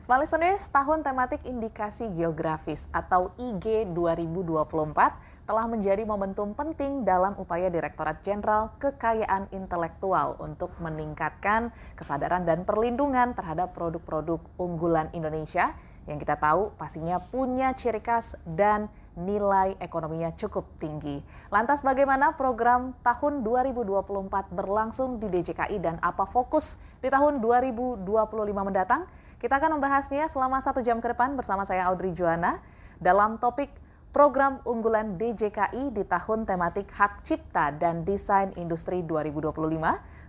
Smart Listeners, tahun tematik indikasi geografis atau IG 2024 telah menjadi momentum penting dalam upaya Direktorat Jenderal Kekayaan Intelektual untuk meningkatkan kesadaran dan perlindungan terhadap produk-produk unggulan Indonesia yang kita tahu pastinya punya ciri khas dan nilai ekonominya cukup tinggi. Lantas bagaimana program tahun 2024 berlangsung di DJKI dan apa fokus di tahun 2025 mendatang? Kita akan membahasnya selama 1 jam ke depan bersama saya Audrey Joana dalam topik program unggulan DJKI di tahun tematik Hak Cipta dan Desain Industri 2025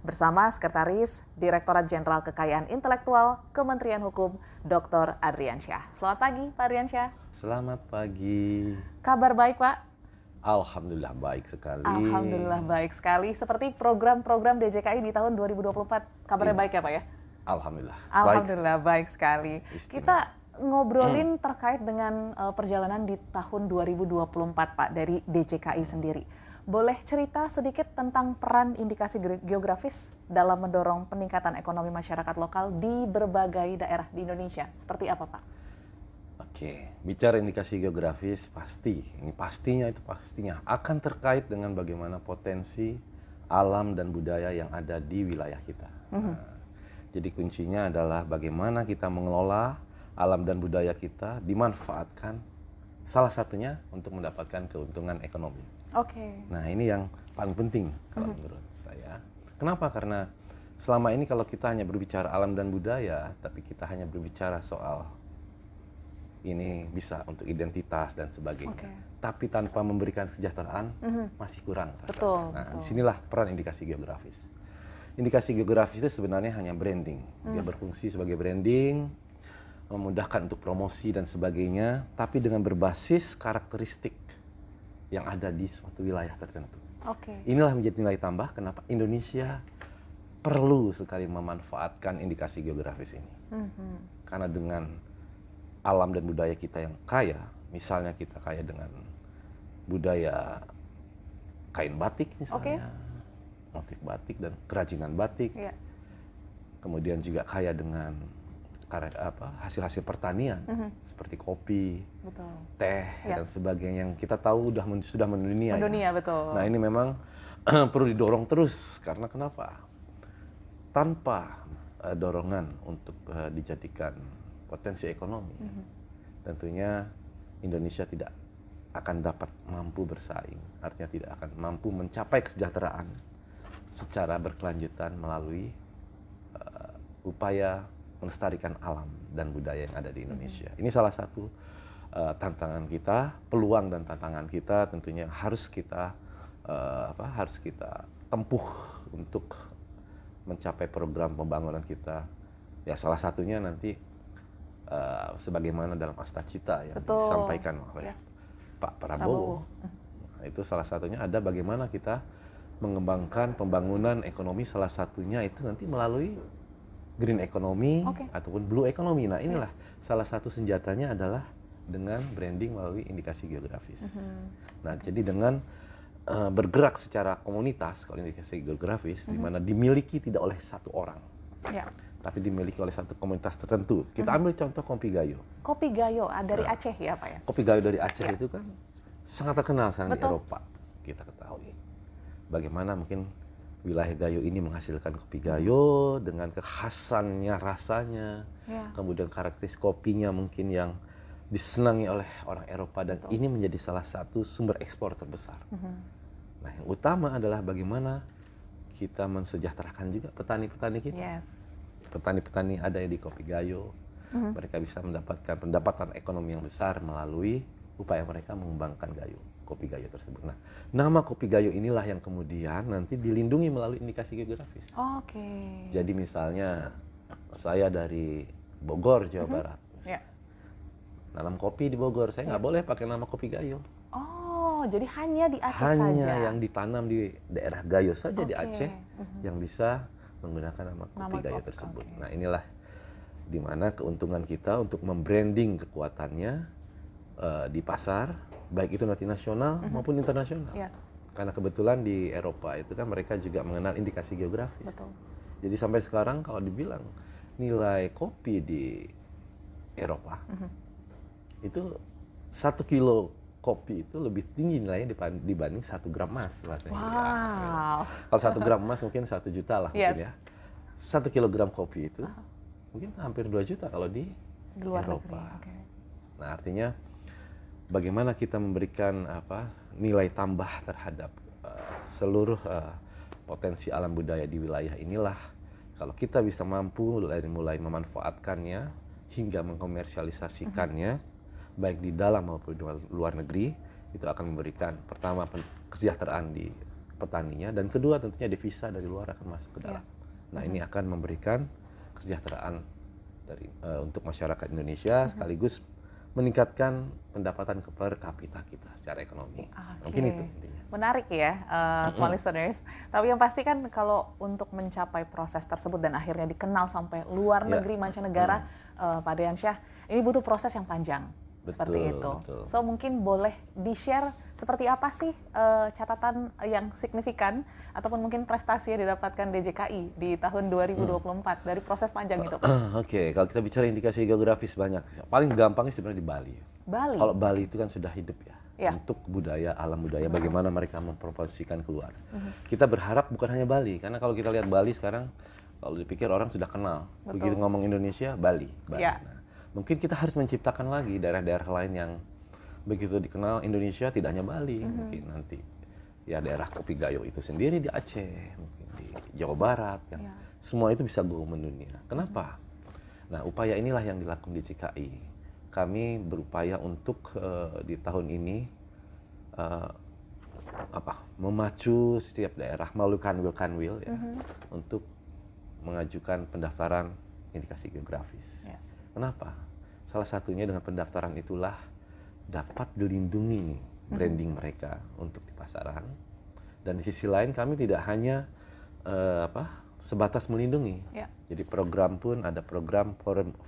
bersama Sekretaris Direktorat Jenderal Kekayaan Intelektual Kementerian Hukum Dr. Adriansyah. Selamat pagi Pak Adriansyah. Selamat pagi. Kabar baik Pak? Alhamdulillah baik sekali. Alhamdulillah baik sekali. Seperti program-program DJKI di tahun 2024, kabarnya baik ya Pak ya? Alhamdulillah. Alhamdulillah baik sekali. Istimewa. Kita ngobrolin terkait dengan perjalanan di tahun 2024 Pak dari DJKI sendiri. Boleh cerita sedikit tentang peran indikasi geografis dalam mendorong peningkatan ekonomi masyarakat lokal di berbagai daerah di Indonesia? Seperti apa Pak? Oke, bicara indikasi geografis ini pastinya akan terkait dengan bagaimana potensi alam dan budaya yang ada di wilayah kita. Jadi kuncinya adalah bagaimana kita mengelola alam dan budaya kita dimanfaatkan salah satunya untuk mendapatkan keuntungan ekonomi. Oke. Nah ini yang paling penting kalau menurut saya. Kenapa? Karena selama ini kalau kita hanya berbicara alam dan budaya, tapi kita hanya berbicara soal ini bisa untuk identitas dan sebagainya. Tapi tanpa memberikan kesejahteraan masih kurang. Betul. Nah disinilah peran indikasi geografis. Indikasi geografis itu sebenarnya hanya branding. Dia berfungsi sebagai branding, memudahkan untuk promosi dan sebagainya, tapi dengan berbasis karakteristik yang ada di suatu wilayah tertentu. Inilah menjadi nilai tambah kenapa Indonesia perlu sekali memanfaatkan indikasi geografis ini. Karena dengan alam dan budaya kita yang kaya, misalnya kita kaya dengan budaya kain batik misalnya, motif batik dan kerajinan batik, kemudian juga kaya dengan hasil-hasil pertanian seperti kopi, teh dan sebagainya yang kita tahu sudah mendunia. Betul. Nah ini memang perlu didorong terus karena kenapa? Tanpa dorongan untuk dijadikan potensi ekonomi, tentunya Indonesia tidak akan dapat mampu bersaing, artinya tidak akan mampu mencapai kesejahteraan secara berkelanjutan melalui upaya melestarikan alam dan budaya yang ada di Indonesia. Ini salah satu tantangan kita, peluang dan tantangan kita tentunya harus kita tempuh untuk mencapai program pembangunan kita. Ya salah satunya nanti sebagaimana dalam Astacita yang disampaikan oleh Pak Prabowo. Nah, itu salah satunya ada bagaimana kita mengembangkan pembangunan ekonomi, salah satunya itu nanti melalui green economy ataupun blue economy. Nah inilah salah satu senjatanya adalah dengan branding melalui indikasi geografis. Nah jadi dengan bergerak secara komunitas, kalau indikasi geografis, di mana dimiliki tidak oleh satu orang, tapi dimiliki oleh satu komunitas tertentu. Kita ambil contoh Kopi Gayo. Kopi Gayo dari Aceh ya Pak ya? Kopi Gayo dari Aceh itu kan sangat terkenal sekarang di Eropa, kita ketahui. Bagaimana mungkin wilayah Gayo ini menghasilkan kopi Gayo dengan kekhasannya rasanya, kemudian karakteristik kopinya mungkin yang disenangi oleh orang Eropa dan ini menjadi salah satu sumber ekspor terbesar. Nah yang utama adalah bagaimana kita mensejahterakan juga petani-petani kita. Petani-petani ada di Kopi Gayo, mereka bisa mendapatkan pendapatan ekonomi yang besar melalui upaya mereka mengembangkan Kopi Gayo tersebut. Nah, nama Kopi Gayo inilah yang kemudian nanti dilindungi melalui indikasi geografis. Jadi misalnya saya dari Bogor, Jawa Barat. Nanam kopi di Bogor, saya nggak boleh pakai nama Kopi Gayo. Jadi hanya di Aceh saja? Hanya yang ditanam di daerah Gayo saja di Aceh yang bisa menggunakan nama Kopi Gayo tersebut. Nah inilah dimana keuntungan kita untuk membranding kekuatannya di pasar, baik itu nanti nasional maupun internasional. Karena kebetulan di Eropa itu kan mereka juga mengenal indikasi geografis. Jadi sampai sekarang kalau dibilang nilai kopi di Eropa, itu 1 kilo kopi itu lebih tinggi nilainya dibanding 1 gram emas. Wow. Kalau 1 gram emas mungkin 1 juta lah mungkin ya. 1 kilogram kopi itu mungkin hampir 2 juta kalau di luar Eropa. Negeri. Okay. Nah artinya bagaimana kita memberikan nilai tambah terhadap seluruh potensi alam budaya di wilayah inilah. Kalau kita bisa mampu dari mulai memanfaatkannya hingga mengkomersialisasikannya, baik di dalam maupun di luar negeri, itu akan memberikan pertama kesejahteraan di petaninya, dan kedua tentunya devisa dari luar akan masuk ke dalam. Nah ini akan memberikan kesejahteraan untuk masyarakat Indonesia, sekaligus meningkatkan pendapatan per kapita kita secara ekonomi. Mungkin itu intinya. Menarik ya, small listeners. Tapi yang pasti kan kalau untuk mencapai proses tersebut dan akhirnya dikenal sampai luar negeri, mancanegara, Pak Deansyah, ini butuh proses yang panjang. Seperti itu. Betul. So mungkin boleh di-share seperti apa sih catatan yang signifikan ataupun mungkin prestasi yang didapatkan DJKI di tahun 2024 dari proses panjang itu, Pak? Oke, kalau kita bicara indikasi geografis banyak. Paling gampangnya sebenarnya di Bali. Bali? Kalau Bali itu kan sudah hidup ya. Untuk budaya, alam budaya, bagaimana mereka mempromosikan keluar. Kita berharap bukan hanya Bali, karena kalau kita lihat Bali sekarang, kalau dipikir orang sudah kenal. Begitu ngomong Indonesia, Bali. Ya. Nah, mungkin kita harus menciptakan lagi daerah-daerah lain yang begitu dikenal Indonesia, tidak hanya Bali, mungkin nanti ya daerah Kopi Gayo itu sendiri di Aceh, mungkin di Jawa Barat, yang semua itu bisa go mendunia. Kenapa? Nah, upaya inilah yang dilakukan di DJKI. Kami berupaya untuk di tahun ini memacu setiap daerah melalui kanwil ya, untuk mengajukan pendaftaran indikasi geografis. Kenapa? Salah satunya dengan pendaftaran itulah dapat dilindungi branding mereka untuk di pasaran. Dan di sisi lain kami tidak hanya sebatas melindungi. Jadi program pun ada program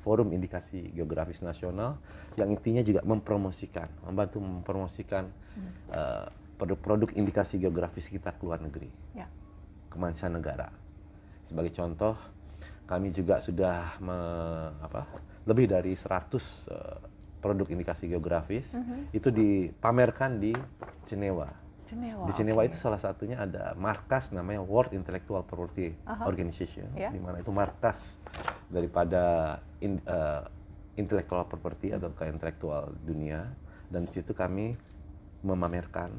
forum indikasi geografis nasional yang intinya juga membantu mempromosikan produk-produk indikasi geografis kita ke luar negeri, ke mancanegara. Sebagai contoh, kami juga sudah lebih dari 100 produk indikasi geografis itu dipamerkan di Jenewa. Di Jenewa itu salah satunya ada markas namanya World Intellectual Property Organization, di mana itu markas daripada intellectual property atau intelektual dunia, dan di situ kami memamerkan,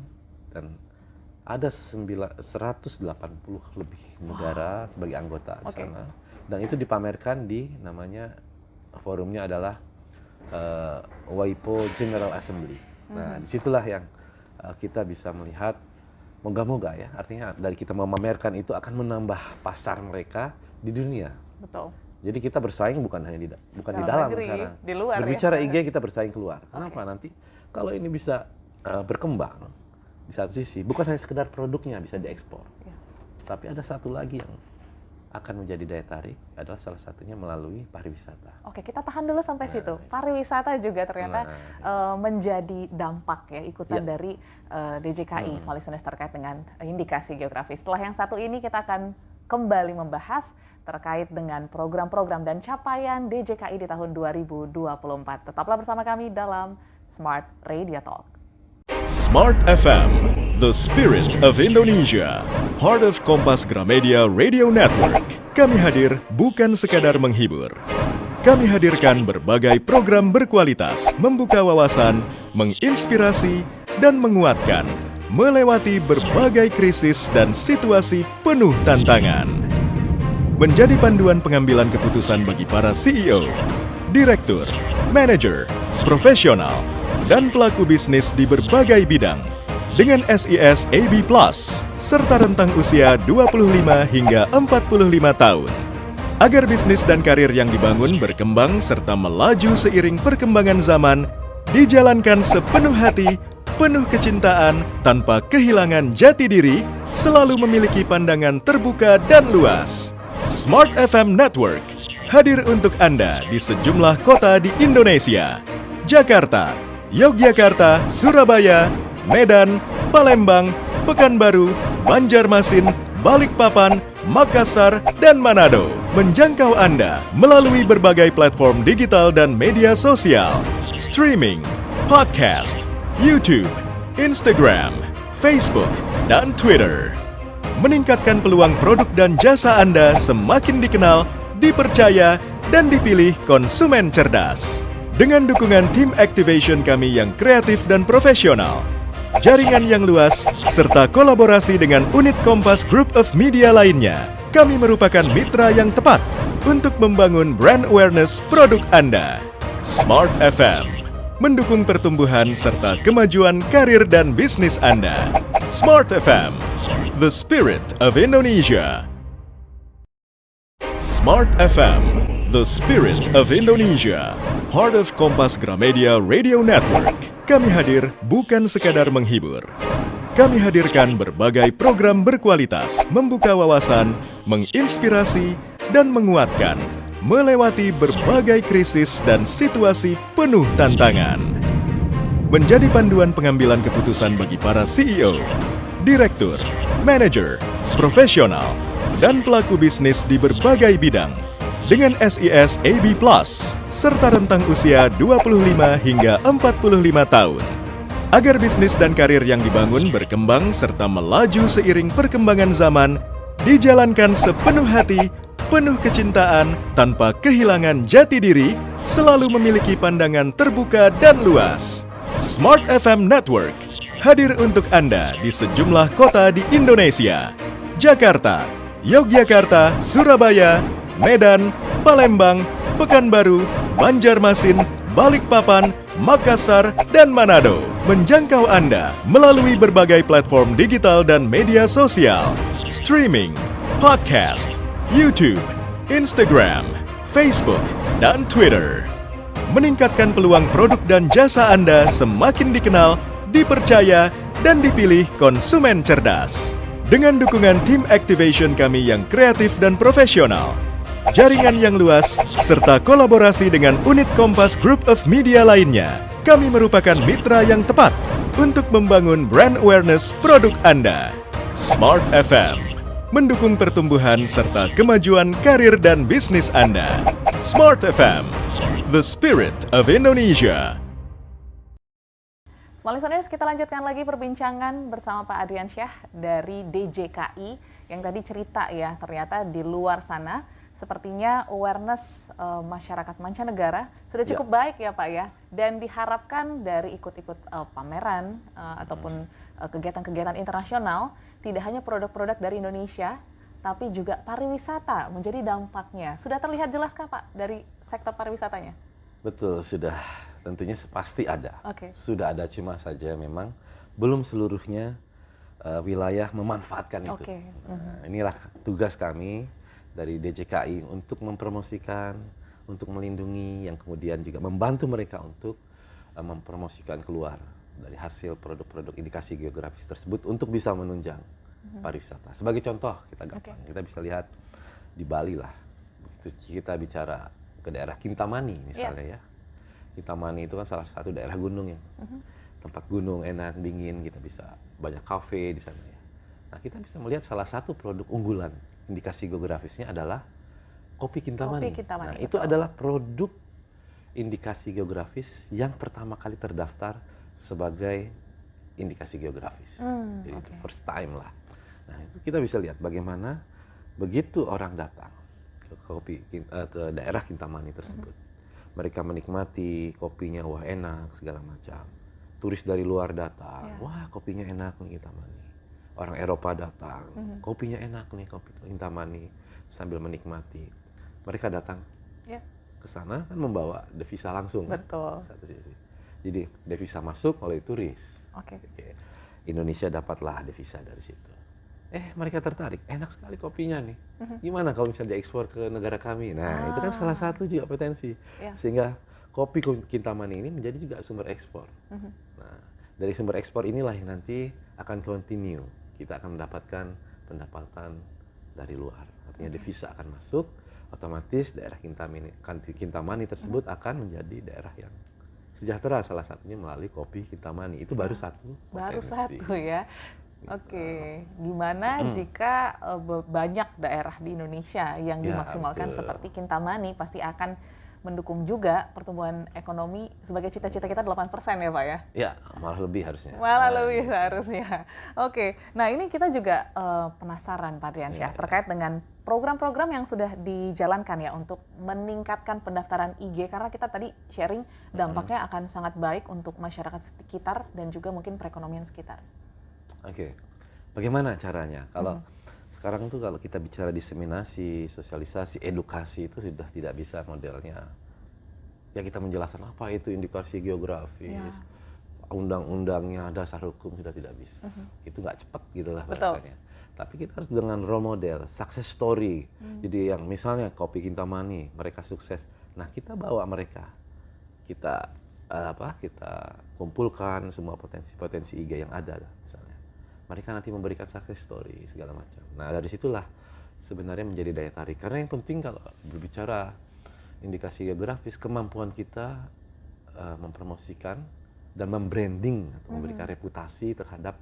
dan ada 180 lebih negara sebagai anggota di sana, dan itu dipamerkan di namanya forumnya adalah WIPO General Assembly. Nah, disitulah yang kita bisa melihat, moga-moga ya, artinya dari kita memamerkan itu akan menambah pasar mereka di dunia. Betul. Jadi kita bersaing bukan hanya di dalam negeri, sekarang. di luar. Berbicara IG kita bersaing keluar. Kenapa? Nanti kalau ini bisa berkembang di satu sisi, bukan hanya sekedar produknya bisa diekspor, tapi ada satu lagi yang akan menjadi daya tarik, adalah salah satunya melalui pariwisata. Oke, kita tahan dulu sampai situ. Pariwisata juga ternyata menjadi dampak ya, ikutan dari DJKI, small listeners, terkait dengan indikasi geografis. Setelah yang satu ini kita akan kembali membahas terkait dengan program-program dan capaian DJKI di tahun 2024. Tetaplah bersama kami dalam Smart Radio Talk. Smart FM, the spirit of Indonesia, part of Kompas Gramedia Radio Network. Kami hadir bukan sekadar menghibur. Kami hadirkan berbagai program berkualitas, membuka wawasan, menginspirasi, dan menguatkan, melewati berbagai krisis dan situasi penuh tantangan. Menjadi panduan pengambilan keputusan bagi para CEO, direktur, manajer, profesional, dan pelaku bisnis di berbagai bidang dengan SIS AB+, serta rentang usia 25 hingga 45 tahun. Agar bisnis dan karir yang dibangun berkembang serta melaju seiring perkembangan zaman, dijalankan sepenuh hati, penuh kecintaan, tanpa kehilangan jati diri, selalu memiliki pandangan terbuka dan luas. Smart FM Network hadir untuk Anda di sejumlah kota di Indonesia: Jakarta, Yogyakarta, Surabaya, Medan, Palembang, Pekanbaru, Banjarmasin, Balikpapan, Makassar, dan Manado. Menjangkau Anda melalui berbagai platform digital dan media sosial, streaming, podcast, YouTube, Instagram, Facebook, dan Twitter. Meningkatkan peluang produk dan jasa Anda semakin dikenal, dipercaya, dan dipilih konsumen cerdas. Dengan dukungan tim activation kami yang kreatif dan profesional, jaringan yang luas, serta kolaborasi dengan unit Kompas Group of Media lainnya, kami merupakan mitra yang tepat untuk membangun brand awareness produk Anda. Smart FM mendukung pertumbuhan serta kemajuan karir dan bisnis Anda. Smart FM, the spirit of Indonesia. Smart FM, the spirit of Indonesia. Part of Kompas Gramedia Radio Network. Kami hadir bukan sekadar menghibur. Kami hadirkan berbagai program berkualitas, membuka wawasan, menginspirasi, dan menguatkan, melewati berbagai krisis dan situasi penuh tantangan. Menjadi panduan pengambilan keputusan bagi para CEO, direktur, manajer, profesional, dan pelaku bisnis di berbagai bidang. Dengan SIS AB+, serta rentang usia 25 hingga 45 tahun. Agar bisnis dan karir yang dibangun berkembang serta melaju seiring perkembangan zaman, dijalankan sepenuh hati, penuh kecintaan, tanpa kehilangan jati diri, selalu memiliki pandangan terbuka dan luas. Smart FM Network hadir untuk Anda di sejumlah kota di Indonesia. Jakarta, Yogyakarta, Surabaya, Medan, Palembang, Pekanbaru, Banjarmasin, Balikpapan, Makassar, dan Manado. Menjangkau Anda melalui berbagai platform digital dan media sosial, streaming, podcast, YouTube, Instagram, Facebook, dan Twitter. Meningkatkan peluang produk dan jasa Anda semakin dikenal, dipercaya, dan dipilih konsumen cerdas. Dengan dukungan tim activation kami yang kreatif dan profesional, jaringan yang luas, serta kolaborasi dengan unit Kompas Group of Media lainnya, kami merupakan mitra yang tepat untuk membangun brand awareness produk Anda. Smart FM mendukung pertumbuhan serta kemajuan karir dan bisnis Anda. Smart FM, the spirit of Indonesia. Smart listeners, kita lanjutkan lagi perbincangan bersama Pak Adrian Syah dari DJKI yang tadi cerita ya, ternyata di luar sana sepertinya awareness masyarakat mancanegara sudah cukup baik ya Pak ya, dan diharapkan dari ikut-ikut pameran ataupun kegiatan-kegiatan internasional, tidak hanya produk-produk dari Indonesia, tapi juga pariwisata menjadi dampaknya. Sudah terlihat jelas kah Pak dari sektor pariwisatanya? Betul, sudah. Tentunya pasti ada. Sudah ada, cuma saja memang belum seluruhnya wilayah memanfaatkan itu. Nah, inilah tugas kami dari DJKI untuk mempromosikan, untuk melindungi, yang kemudian juga membantu mereka untuk mempromosikan keluar dari hasil produk-produk indikasi geografis tersebut untuk bisa menunjang pariwisata. Sebagai contoh, kita bisa lihat di Bali lah. Kita bicara ke daerah Kintamani misalnya ya. Kintamani itu kan salah satu daerah gunung ya. Tempat gunung enak, dingin, kita bisa banyak kafe di sana ya. Nah, kita bisa melihat salah satu produk unggulan indikasi geografisnya adalah kopi Kintamani. Nah, itu adalah produk indikasi geografis yang pertama kali terdaftar sebagai indikasi geografis. Jadi itu first time lah. Nah, itu kita bisa lihat bagaimana begitu orang datang ke daerah Kintamani tersebut. Mereka menikmati kopinya, wah enak, segala macam. Turis dari luar datang, wah kopinya enak nih Kintamani. Orang Eropa datang, kopinya enak nih kopi Kintamani, sambil menikmati. Mereka datang ke sana kan membawa devisa langsung. Betul. Kan? Satu sisi. Jadi devisa masuk oleh turis. Indonesia dapatlah devisa dari situ. Mereka tertarik, enak sekali kopinya nih. Gimana kalau misalnya diekspor ke negara kami? Nah, itu kan salah satu juga potensi. Sehingga kopi Kintamani ini menjadi juga sumber ekspor. Nah, dari sumber ekspor inilah yang nanti akan continue. Kita akan mendapatkan pendapatan dari luar. Artinya devisa akan masuk, otomatis daerah Kintamani tersebut akan menjadi daerah yang sejahtera, salah satunya melalui kopi Kintamani. Itu baru satu potensi. Baru satu ya. Oke, gimana jika banyak daerah di Indonesia yang Ya, dimaksimalkan betul. seperti Kintamani pasti akan mendukung juga pertumbuhan ekonomi sebagai cita-cita kita 8% ya Pak ya? Ya, malah lebih harusnya. Malah Nah, lebih gitu. seharusnya. Oke, nah ini kita juga penasaran Pak Driansyah terkait dengan program-program yang sudah dijalankan ya untuk meningkatkan pendaftaran IG karena kita tadi sharing dampaknya akan sangat baik untuk masyarakat sekitar dan juga mungkin perekonomian sekitar. Oke, bagaimana caranya? Kalau sekarang tuh kalau kita bicara diseminasi, sosialisasi, edukasi itu sudah tidak bisa modelnya. Ya kita menjelaskan apa itu indikasi geografis, undang-undangnya, dasar hukum sudah tidak bisa. Itu nggak cepat gitulah bahasanya. Tapi kita harus dengan role model, success story. Jadi yang misalnya Kopi Kintamani, mereka sukses. Nah kita bawa mereka, kita kita kumpulkan semua potensi-potensi IG yang ada lah, misalnya. Mereka nanti memberikan success story segala macam. Nah dari situlah sebenarnya menjadi daya tarik. Karena yang penting kalau berbicara indikasi geografis, kemampuan kita mempromosikan dan membranding atau memberikan reputasi terhadap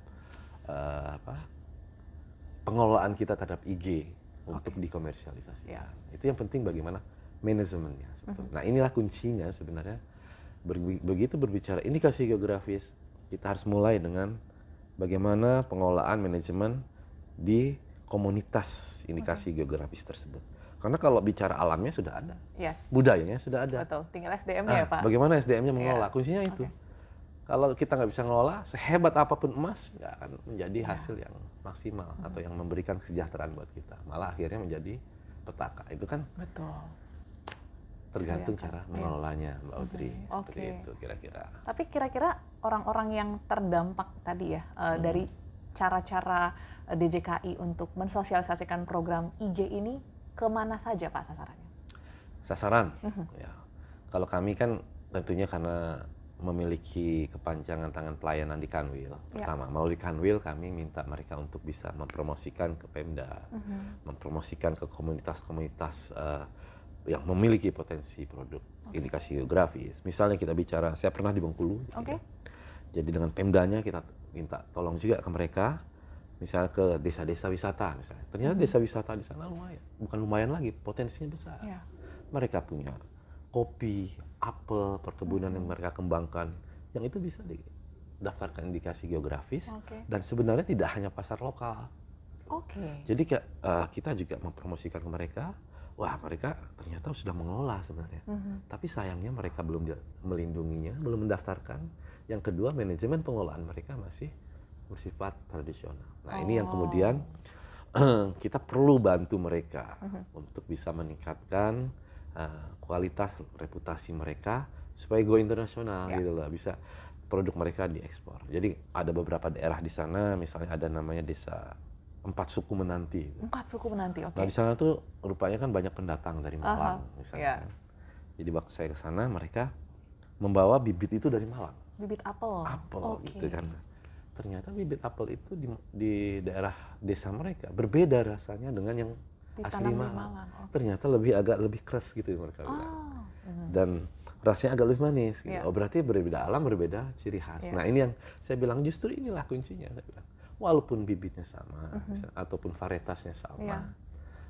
pengelolaan kita terhadap IG untuk dikomersialisasikan. Itu yang penting bagaimana manajemennya. Nah inilah kuncinya sebenarnya. Begitu berbicara indikasi geografis, kita harus mulai dengan bagaimana pengelolaan manajemen di komunitas indikasi geografis tersebut. Karena kalau bicara alamnya sudah ada, budayanya sudah ada. Betul, tinggal SDM-nya ya Pak. Bagaimana SDM-nya mengelola, kuncinya itu. Kalau kita nggak bisa ngelola, sehebat apapun emas, nggak akan menjadi hasil yang maksimal atau yang memberikan kesejahteraan buat kita. Malah akhirnya menjadi petaka. Itu kan tergantung cara mengelolanya, Mbak Audrey. Seperti itu kira-kira. Tapi kira-kira orang-orang yang terdampak tadi ya dari cara-cara DJKI untuk mensosialisasikan program IG ini kemana saja Pak sasarannya? Sasaran, ya. Kalau kami kan tentunya karena memiliki kepanjangan tangan pelayanan di Kanwil. Pertama, melalui Kanwil kami minta mereka untuk bisa mempromosikan ke Pemda, mempromosikan ke komunitas-komunitas yang memiliki potensi produk indikasi geografis. Misalnya kita bicara, saya pernah di Bengkulu. Jadi dengan Pemdanya kita minta tolong juga ke mereka, misalnya ke desa-desa wisata misalnya. Ternyata desa wisata di sana lumayan, bukan lumayan lagi, potensinya besar. Mereka punya kopi, apel, perkebunan yang mereka kembangkan, yang itu bisa didaftarkan indikasi geografis dan sebenarnya tidak hanya pasar lokal. Jadi kita juga mempromosikan ke mereka, wah mereka ternyata sudah mengelola sebenarnya. Tapi sayangnya mereka belum melindunginya, belum mendaftarkan. Yang kedua, manajemen pengelolaan mereka masih bersifat tradisional. Nah ini yang kemudian kita perlu bantu mereka untuk bisa meningkatkan kualitas reputasi mereka supaya go internasional gitu loh, bisa produk mereka diekspor. Jadi ada beberapa daerah di sana, misalnya ada namanya desa 4 Suku Menanti. 4 Suku Menanti, Nah di sana tuh rupanya kan banyak pendatang dari Malang misalnya. Jadi waktu saya ke sana mereka membawa bibit itu dari Malang. Bibit apel. Apel gitu kan. Ternyata bibit apel itu di daerah desa mereka berbeda rasanya dengan yang asli Malang. Ternyata agak lebih keras gitu mereka bilang. Dan rasanya agak lebih manis. Gitu. Oh berarti berbeda alam, berbeda ciri khas. Nah ini yang saya bilang justru inilah kuncinya. Saya bilang walaupun bibitnya sama, ataupun varietasnya sama,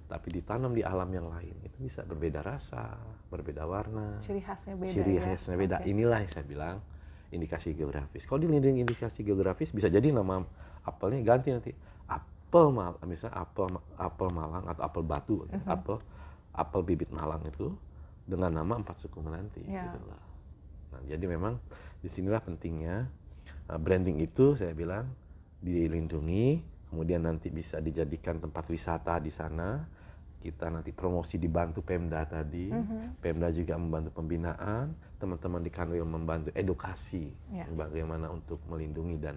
tapi ditanam di alam yang lain itu bisa berbeda rasa, berbeda warna. Ciri khasnya beda. Ciri khasnya beda. Inilah yang saya bilang indikasi geografis. Kalau dilindungi indikasi geografis bisa jadi nama apelnya ganti nanti. Apel Malang, misalnya apel Malang atau apel Batu, apel bibit Malang itu dengan nama 4 Suku Menanti. Gitu lah. Nah, jadi memang disinilah pentingnya branding itu saya bilang dilindungi, kemudian nanti bisa dijadikan tempat wisata di sana. Kita nanti promosi dibantu Pemda tadi, Pemda juga membantu pembinaan, teman-teman di Kanwil membantu edukasi bagaimana untuk melindungi dan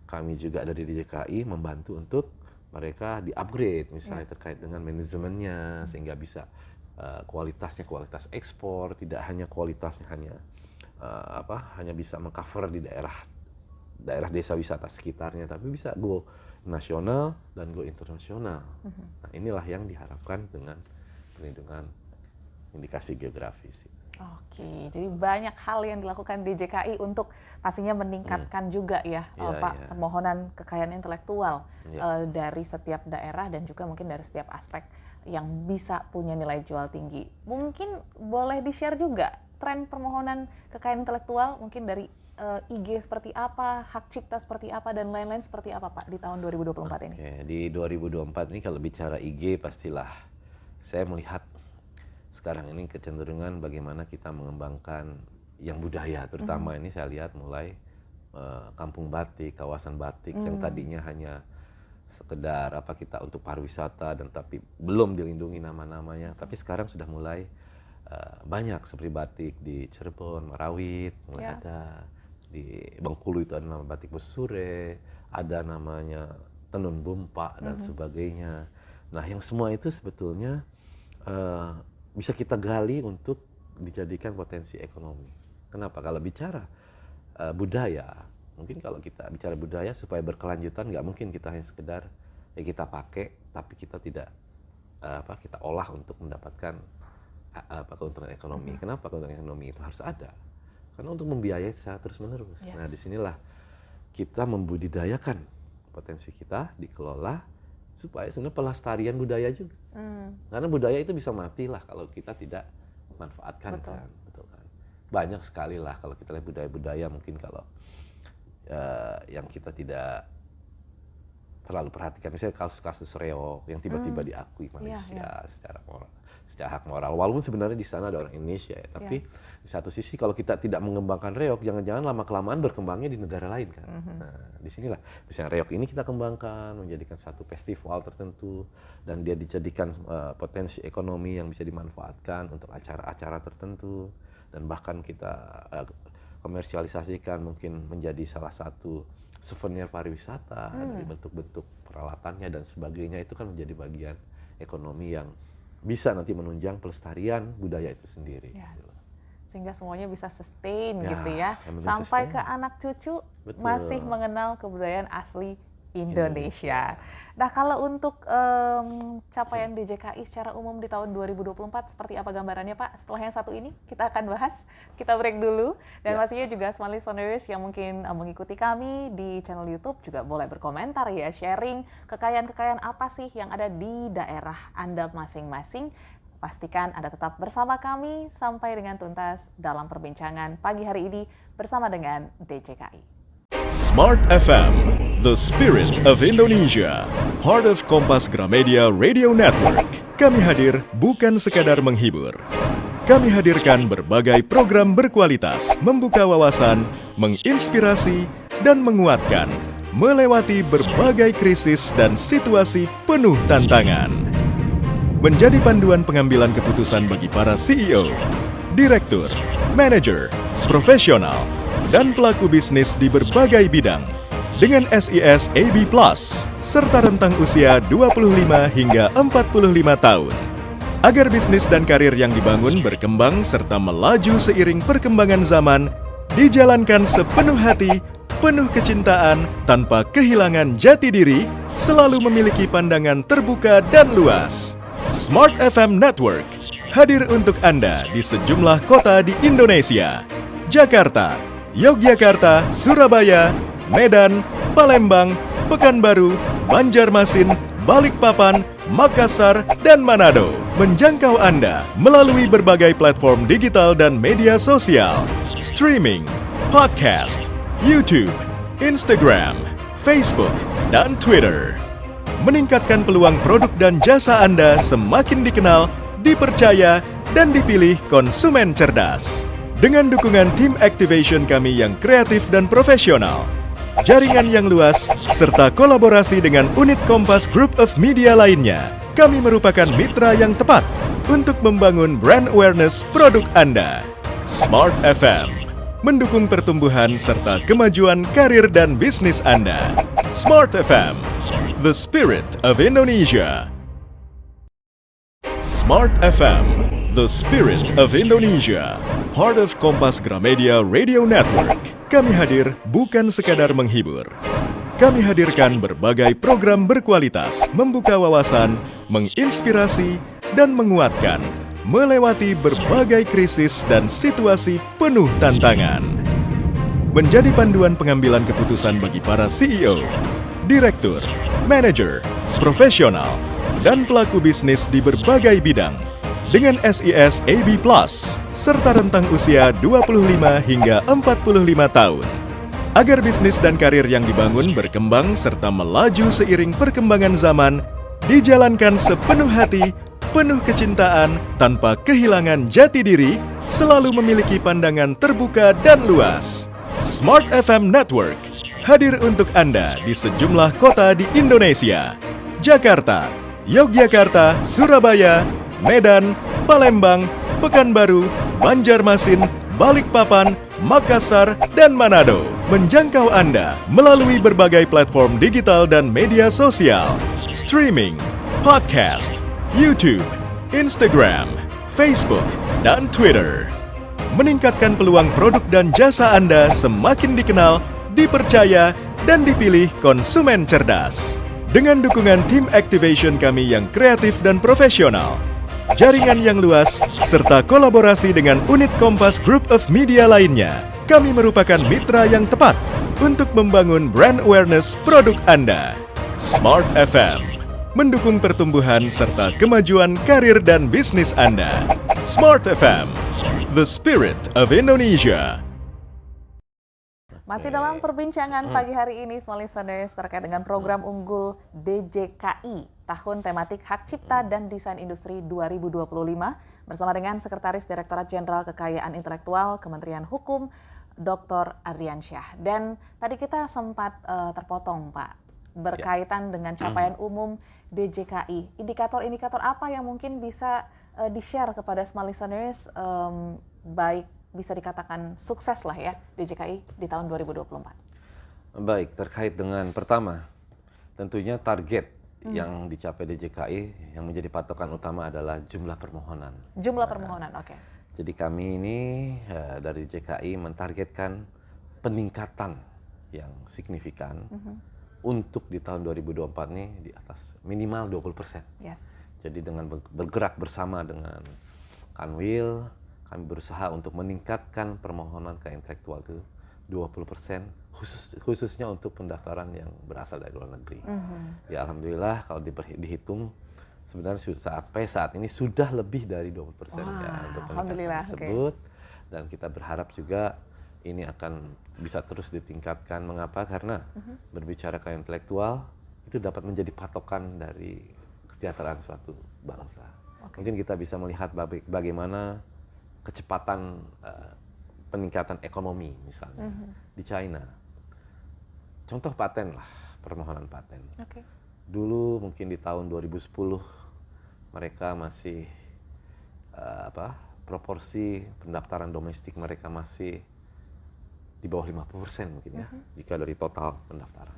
kami juga dari DJKI membantu untuk mereka di-upgrade misalnya terkait dengan manajemennya sehingga bisa kualitasnya kualitas ekspor, tidak hanya kualitasnya hanya bisa mengcover di daerah desa wisata sekitarnya, tapi bisa go nasional dan go internasional. Nah, inilah yang diharapkan dengan perlindungan indikasi geografis. Oke, jadi banyak hal yang dilakukan DJKI untuk pastinya meningkatkan juga ya, Pak, permohonan kekayaan intelektual dari setiap daerah dan juga mungkin dari setiap aspek yang bisa punya nilai jual tinggi. Mungkin boleh di-share juga tren permohonan kekayaan intelektual mungkin dari IG seperti apa, hak cipta seperti apa, dan lain-lain seperti apa Pak di tahun 2024 ini? Oke, di 2024 ini kalau bicara IG pastilah saya melihat sekarang ini kecenderungan bagaimana kita mengembangkan yang budaya, terutama ini saya lihat mulai kampung batik, kawasan batik yang tadinya hanya sekedar kita untuk pariwisata dan tapi belum dilindungi nama-namanya, tapi sekarang sudah mulai banyak seperti batik di Cirebon, Marawit, mulai ada di Bengkulu itu ada nama batik Besure, ada namanya Tenun Bumpa dan sebagainya. Nah, yang semua itu sebetulnya bisa kita gali untuk dijadikan potensi ekonomi. Kenapa? Kalau bicara budaya, mungkin kalau kita bicara budaya supaya berkelanjutan, nggak mungkin kita hanya sekedar kita pakai, tapi kita tidak kita olah untuk mendapatkan keuntungan ekonomi. Kenapa keuntungan ekonomi itu harus ada? Karena untuk membiayai secara terus-menerus. Nah, disinilah kita membudidayakan potensi kita, dikelola, supaya sebenarnya pelestarian budaya juga. Karena budaya itu bisa mati lah kalau kita tidak manfaatkan. Betul kan? Banyak sekali lah kalau kita lihat budaya-budaya mungkin kalau yang kita tidak terlalu perhatikan, misalnya kasus-kasus reog yang tiba-tiba diakui Malaysia secara moral, secara hak moral, walaupun sebenarnya di sana ada orang Indonesia ya, tapi di satu sisi kalau kita tidak mengembangkan reog, jangan-jangan lama-kelamaan berkembangnya di negara lain kan. Nah, disinilah misalnya reog ini kita kembangkan menjadikan satu festival tertentu dan dia dijadikan potensi ekonomi yang bisa dimanfaatkan untuk acara-acara tertentu, dan bahkan kita komersialisasikan mungkin menjadi salah satu souvenir pariwisata dari bentuk-bentuk peralatannya dan sebagainya. Itu kan menjadi bagian ekonomi yang bisa nanti menunjang pelestarian budaya itu sendiri. Sehingga semuanya bisa sustain gitu ya. Sampai ke anak cucu masih mengenal kebudayaan asli Indonesia. Nah, kalau untuk capaian DJKI secara umum di tahun 2024 seperti apa gambarannya Pak? Setelah yang satu ini kita akan bahas. Kita break dulu. Dan pastinya juga smart listeners yang mungkin mengikuti kami di channel YouTube juga boleh berkomentar ya, sharing kekayaan-kekayaan apa sih yang ada di daerah Anda masing-masing. Pastikan Anda tetap bersama kami sampai dengan tuntas dalam perbincangan pagi hari ini bersama dengan DJKI. Smart FM, the spirit of Indonesia, part of Kompas Gramedia Radio Network. Kami hadir bukan sekadar menghibur. Kami hadirkan berbagai program berkualitas, membuka wawasan, menginspirasi, dan menguatkan, melewati berbagai krisis dan situasi penuh tantangan. Menjadi panduan pengambilan keputusan bagi para CEO, direktur, manajer, profesional, dan pelaku bisnis di berbagai bidang dengan SIS AB Plus serta rentang usia 25 hingga 45 tahun. Agar bisnis dan karir yang dibangun berkembang serta melaju seiring perkembangan zaman, dijalankan sepenuh hati, penuh kecintaan, tanpa kehilangan jati diri, selalu memiliki pandangan terbuka dan luas. Smart FM Network hadir untuk Anda di sejumlah kota di Indonesia. Jakarta, Yogyakarta, Surabaya, Medan, Palembang, Pekanbaru, Banjarmasin, Balikpapan, Makassar, dan Manado. Menjangkau Anda melalui berbagai platform digital dan media sosial, streaming, podcast, YouTube, Instagram, Facebook, dan Twitter. Meningkatkan peluang produk dan jasa Anda semakin dikenal, dipercaya, dan dipilih konsumen cerdas. Dengan dukungan tim activation kami yang kreatif dan profesional, jaringan yang luas, serta kolaborasi dengan unit Kompas Group of Media lainnya, kami merupakan mitra yang tepat untuk membangun brand awareness produk Anda. Smart FM mendukung pertumbuhan serta kemajuan karir dan bisnis Anda. Smart FM, the spirit of Indonesia. Smart FM, the spirit of Indonesia, part of Kompas Gramedia Radio Network. Kami hadir bukan sekadar menghibur. Kami hadirkan berbagai program berkualitas, membuka wawasan, menginspirasi, dan menguatkan, melewati berbagai krisis dan situasi penuh tantangan. Menjadi panduan pengambilan keputusan bagi para CEO, direktur, manajer, profesional, dan pelaku bisnis di berbagai bidang. Dengan SIS AB+, serta rentang usia 25 hingga 45 tahun. Agar bisnis dan karir yang dibangun berkembang serta melaju seiring perkembangan zaman, dijalankan sepenuh hati, penuh kecintaan, tanpa kehilangan jati diri, selalu memiliki pandangan terbuka dan luas. Smart FM Network hadir untuk Anda di sejumlah kota di Indonesia. Jakarta, Yogyakarta, Surabaya, Medan, Palembang, Pekanbaru, Banjarmasin, Balikpapan, Makassar, dan Manado. Menjangkau Anda melalui berbagai platform digital dan media sosial, streaming, podcast, YouTube, Instagram, Facebook, dan Twitter. Meningkatkan peluang produk dan jasa Anda semakin dikenal, dipercaya, dan dipilih konsumen cerdas. Dengan dukungan tim activation kami yang kreatif dan profesional, jaringan yang luas, serta kolaborasi dengan unit Kompas Group of Media lainnya, kami merupakan mitra yang tepat untuk membangun brand awareness produk Anda. Smart FM mendukung pertumbuhan serta kemajuan karir dan bisnis Anda. Smart FM, the spirit of Indonesia. Masih dalam perbincangan pagi hari ini, small listeners, terkait dengan program unggul DJKI, Tahun Tematik Hak Cipta dan Desain Industri 2025, bersama dengan Sekretaris Direktorat Jenderal Kekayaan Intelektual Kementerian Hukum, Dr. Adriansyah. Dan tadi kita sempat terpotong, Pak, berkaitan dengan capaian umum DJKI. Indikator-indikator apa yang mungkin bisa di-share kepada small listeners, baik bisa dikatakan sukses lah ya DJKI di tahun 2024? Baik, terkait dengan pertama, tentunya target yang dicapai DJKI yang menjadi patokan utama adalah jumlah permohonan. Jumlah permohonan, oke. Jadi kami ini dari DJKI mentargetkan peningkatan yang signifikan untuk di tahun 2024 ini di atas minimal 20%. Yes. Jadi dengan bergerak bersama dengan Kanwil, kami berusaha untuk meningkatkan permohonan ke intelektual itu 20%, khususnya untuk pendaftaran yang berasal dari luar negeri. Ya alhamdulillah kalau dihitung sebenarnya sampai saat ini sudah lebih dari 20% ya untuk peningkatan tersebut. Dan kita berharap juga ini akan bisa terus ditingkatkan. Mengapa? Karena berbicara ke intelektual itu dapat menjadi patokan dari kesejahteraan suatu bangsa. Mungkin kita bisa melihat bagaimana kecepatan peningkatan ekonomi misalnya di China. Contoh paten lah, permohonan paten. Dulu mungkin di tahun 2010 mereka masih proporsi pendaftaran domestik mereka masih di bawah 50% mungkin ya, jika dari total pendaftaran.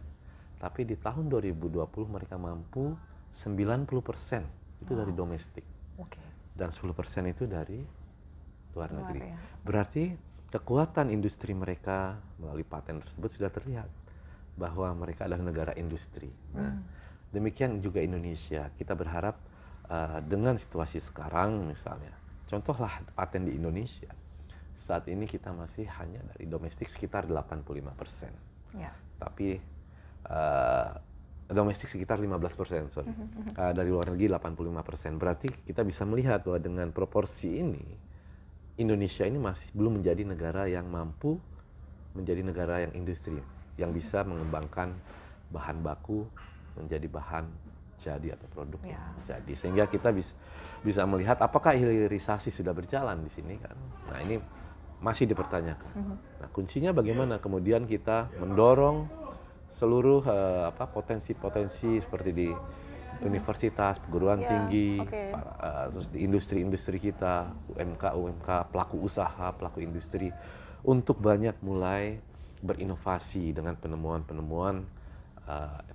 Tapi di tahun 2020 mereka mampu 90% itu dari domestik. Dan 10% itu dari luar negeri. Ya. Berarti kekuatan industri mereka melalui paten tersebut sudah terlihat bahwa mereka adalah negara industri. Nah, demikian juga Indonesia. Kita berharap dengan situasi sekarang misalnya, contohlah paten di Indonesia. Saat ini kita masih hanya dari domestik sekitar 85%. Ya. Tapi domestik sekitar 15%, sorry. Dari luar negeri 85%. Berarti kita bisa melihat bahwa dengan proporsi ini Indonesia ini masih belum menjadi negara yang mampu menjadi negara yang industri, yang bisa mengembangkan bahan baku menjadi bahan jadi atau produk jadi. Sehingga kita bisa melihat apakah hilirisasi sudah berjalan di sini kan. Nah ini masih dipertanyakan. Nah kuncinya bagaimana kemudian kita mendorong seluruh potensi-potensi seperti di universitas, perguruan tinggi, terus di industri-industri kita, UMK, pelaku usaha, pelaku industri, untuk banyak mulai berinovasi dengan penemuan-penemuan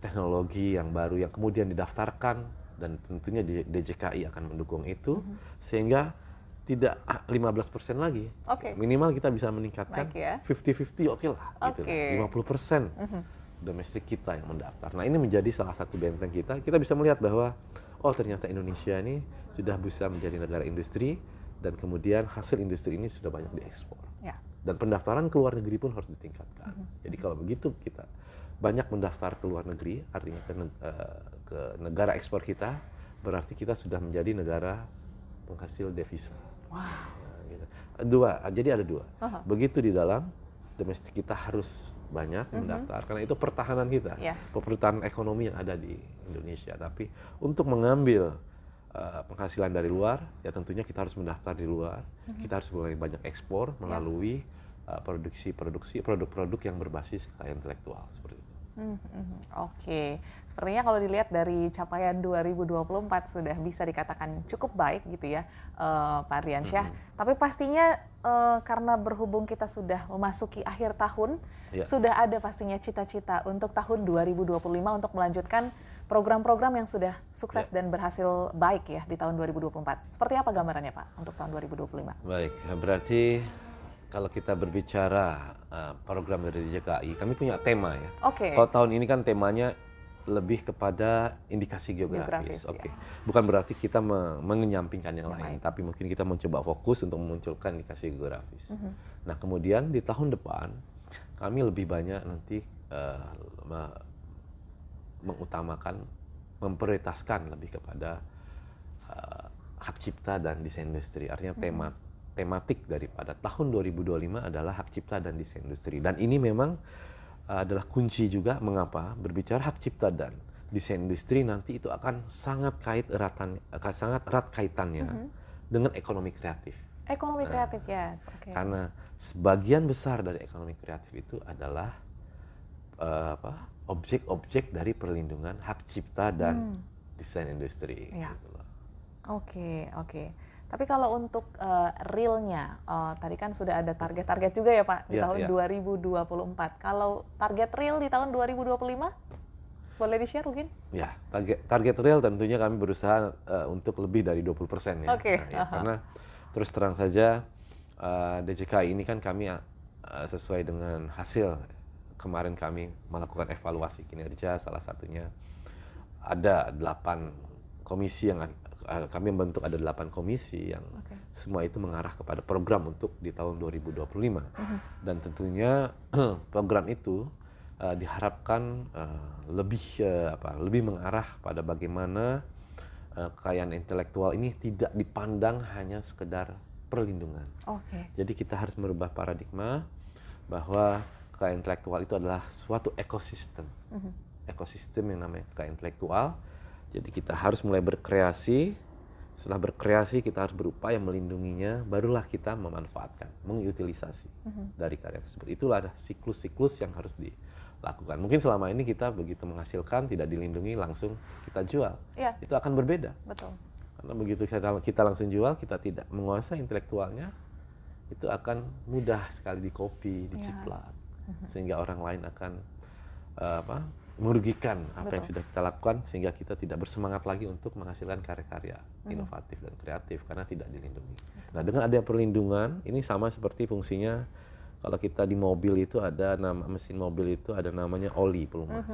teknologi yang baru yang kemudian didaftarkan, dan tentunya DJKI akan mendukung itu, sehingga tidak 15% lagi. Minimal kita bisa meningkatkan 50-50, oke lah, gitu. 50%. Domestik kita yang mendaftar. Nah ini menjadi salah satu benteng kita. Kita bisa melihat bahwa oh ternyata Indonesia ini sudah bisa menjadi negara industri dan kemudian hasil industri ini sudah banyak diekspor. Ya. Dan pendaftaran ke luar negeri pun harus ditingkatkan. Jadi kalau begitu kita banyak mendaftar ke luar negeri, artinya ke negara ekspor kita, berarti kita sudah menjadi negara penghasil devisa. Wow. Nah, gitu. Jadi ada dua. Begitu di dalam domestik kita harus banyak mendaftar, karena itu pertahanan kita, pertahanan ekonomi yang ada di Indonesia. Tapi untuk mengambil penghasilan dari luar, ya tentunya kita harus mendaftar di luar. Kita harus mulai banyak ekspor melalui produk-produk yang berbasis kekayaan intelektual seperti itu. Oke, sepertinya kalau dilihat dari capaian 2024 sudah bisa dikatakan cukup baik gitu ya, Pak Ardiansyah. Tapi pastinya karena berhubung kita sudah memasuki akhir tahun, sudah ada pastinya cita-cita untuk tahun 2025 untuk melanjutkan program-program yang sudah sukses dan berhasil baik ya di tahun 2024. Seperti apa gambarannya Pak untuk tahun 2025? Baik, berarti kalau kita berbicara program dari DJKI, kami punya tema ya. Kalau tahun ini kan temanya lebih kepada indikasi geografis. Oke. Bukan berarti kita mengenyampingkan yang lain, tapi mungkin kita mencoba fokus untuk memunculkan indikasi geografis. Nah, kemudian di tahun depan kami lebih banyak nanti mengutamakan, memprioritaskan lebih kepada hak cipta dan desain industri. Artinya tematik daripada tahun 2025 adalah hak cipta dan desain industri. Dan ini memang adalah kunci juga mengapa berbicara hak cipta dan desain industri nanti itu akan sangat erat kaitannya dengan ekonomi kreatif. Ekonomi kreatif, Karena sebagian besar dari ekonomi kreatif itu adalah objek-objek dari perlindungan hak cipta dan desain industri. Gitu loh. Oke. Tapi kalau untuk realnya, tadi kan sudah ada target-target juga ya Pak di tahun 2024. Kalau target real di tahun 2025, boleh di-share mungkin? Ya, target real tentunya kami berusaha untuk lebih dari 20% ya. Karena terus terang saja DJKI ini kan kami sesuai dengan hasil kemarin kami melakukan evaluasi kinerja, salah satunya ada 8 komisi yang kami membentuk, ada 8 komisi yang semua itu mengarah kepada program untuk di tahun 2025. Dan tentunya program itu diharapkan lebih mengarah pada bagaimana kekayaan intelektual ini tidak dipandang hanya sekedar perlindungan. Jadi kita harus merubah paradigma bahwa kekayaan intelektual itu adalah suatu ekosistem. Ekosistem yang namanya kekayaan intelektual. Jadi kita harus mulai berkreasi, setelah berkreasi kita harus berupaya melindunginya, barulah kita memanfaatkan, mengutilisasi dari karya tersebut. Itulah ada siklus-siklus yang harus dilakukan. Mungkin selama ini kita begitu menghasilkan, tidak dilindungi, langsung kita jual. Itu akan berbeda. Betul. Karena begitu kita langsung jual, kita tidak menguasai intelektualnya, itu akan mudah sekali dikopi, diciplak. Sehingga orang lain akan merugikan apa yang sudah kita lakukan, sehingga kita tidak bersemangat lagi untuk menghasilkan karya-karya inovatif dan kreatif karena tidak dilindungi. Nah, dengan adanya perlindungan ini sama seperti fungsinya kalau kita di mobil itu ada mesin mobil itu ada namanya oli pelumas.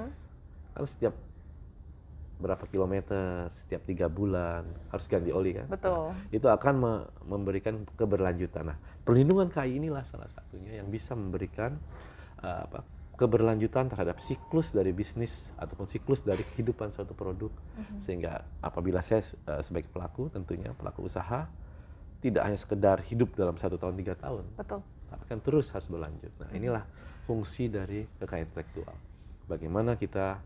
Kan setiap berapa kilometer, setiap 3 bulan harus ganti oli kan. Betul. Nah, itu akan memberikan keberlanjutan. Nah, perlindungan KI inilah salah satunya yang bisa memberikan keberlanjutan terhadap siklus dari bisnis ataupun siklus dari kehidupan suatu produk, sehingga apabila saya sebagai pelaku, tentunya pelaku usaha tidak hanya sekedar hidup dalam 1 tahun 3 tahun, tapi kan terus harus berlanjut. Nah, inilah fungsi dari kekayaan intelektual. Bagaimana kita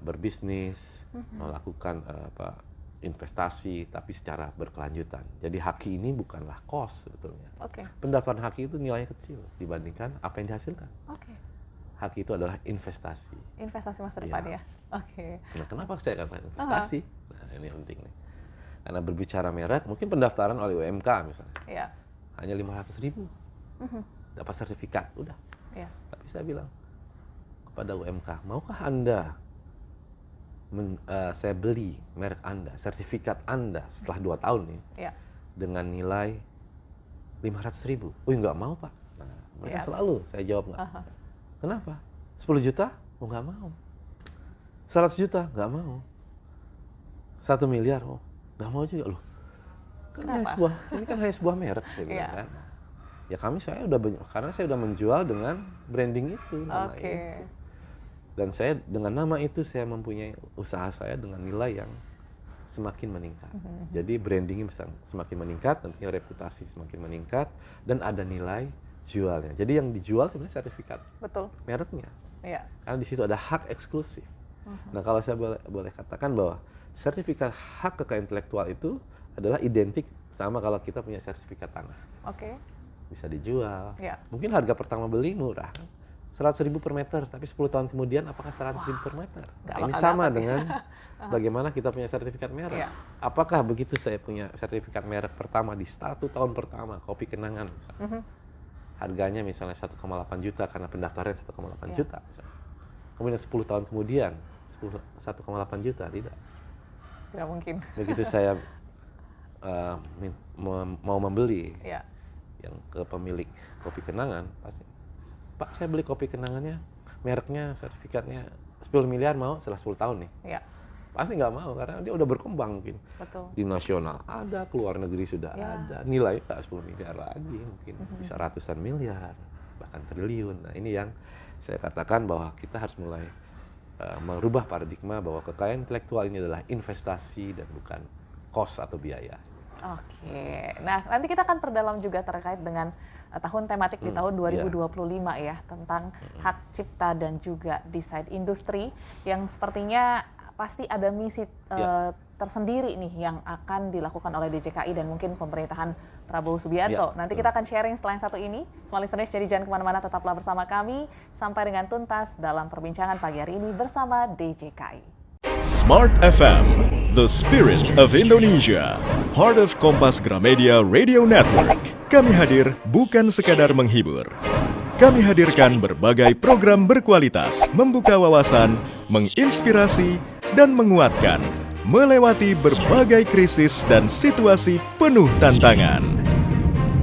berbisnis, melakukan investasi, tapi secara berkelanjutan. Jadi haki ini bukanlah cost sebetulnya. Pendapatan haki itu nilainya kecil dibandingkan apa yang dihasilkan. Haki itu adalah investasi. Investasi masa depan ya. Nah, kenapa saya katakan investasi? Nah, ini penting nih. Karena berbicara merek, mungkin pendaftaran oleh UMK misalnya, hanya 500.000, dapat sertifikat, udah. Tapi saya bilang kepada UMK, maukah Anda saya beli merek Anda, sertifikat Anda setelah 2 tahun nih, dengan nilai 500.000? Oh, nggak mau Pak. Nah, mereka selalu saya jawab nggak. Kenapa? 10 juta? Oh, nggak mau. 100 juta? Nggak mau. 1 miliar, oh nggak mau juga loh. Kan ini kan hanya sebuah merek saya bilang kan. Ya karena saya udah menjual dengan branding itu, nama itu. Dan saya dengan nama itu saya mempunyai usaha saya dengan nilai yang semakin meningkat. Jadi brandingnya semakin meningkat, tentunya reputasi semakin meningkat, dan ada nilai jualnya. Jadi yang dijual sebenarnya sertifikat, mereknya. Karena di situ ada hak eksklusif. Nah kalau saya boleh katakan bahwa sertifikat hak kekayaan intelektual itu adalah identik sama kalau kita punya sertifikat tanah. Bisa dijual. Mungkin harga pertama beli murah, 100.000 per meter, tapi 10 tahun kemudian apakah 100.000 per meter? Nah, ini sama dengan bagaimana kita punya sertifikat merek. Apakah begitu saya punya sertifikat merek pertama di 1 tahun pertama, kopi kenangan misalnya. Harganya misalnya 1,8 juta karena pendaftaran 1,8 juta. Misalnya. Kemudian 10 tahun kemudian 1,8 juta, tidak mungkin. Begitu saya mau membeli yang ke pemilik kopi kenangan, pasti, Pak saya beli kopi kenangannya, mereknya, sertifikatnya 10 miliar mau setelah 10 tahun nih. Pasti nggak mau karena dia udah berkembang mungkin. Di nasional ada, keluar negeri sudah ada, nilai 10 miliar lagi mungkin, bisa ratusan miliar, bahkan triliun. Nah ini yang saya katakan bahwa kita harus mulai merubah paradigma bahwa kekayaan intelektual ini adalah investasi dan bukan cost atau biaya. Nah nanti kita akan perdalam juga terkait dengan tahun tematik di tahun 2025 ya, tentang hak cipta dan juga desain industri yang sepertinya pasti ada misi tersendiri nih yang akan dilakukan oleh DJKI dan mungkin pemerintahan Prabowo Subianto. Nanti kita akan sharing setelah yang satu ini. Small listeners, jadi jangan kemana-mana, tetaplah bersama kami sampai dengan tuntas dalam perbincangan pagi hari ini bersama DJKI. Smart FM, the spirit of Indonesia, part of Kompas Gramedia Radio Network. Kami hadir bukan sekadar menghibur. Kami hadirkan berbagai program berkualitas, membuka wawasan, menginspirasi, dan menguatkan, melewati berbagai krisis dan situasi penuh tantangan.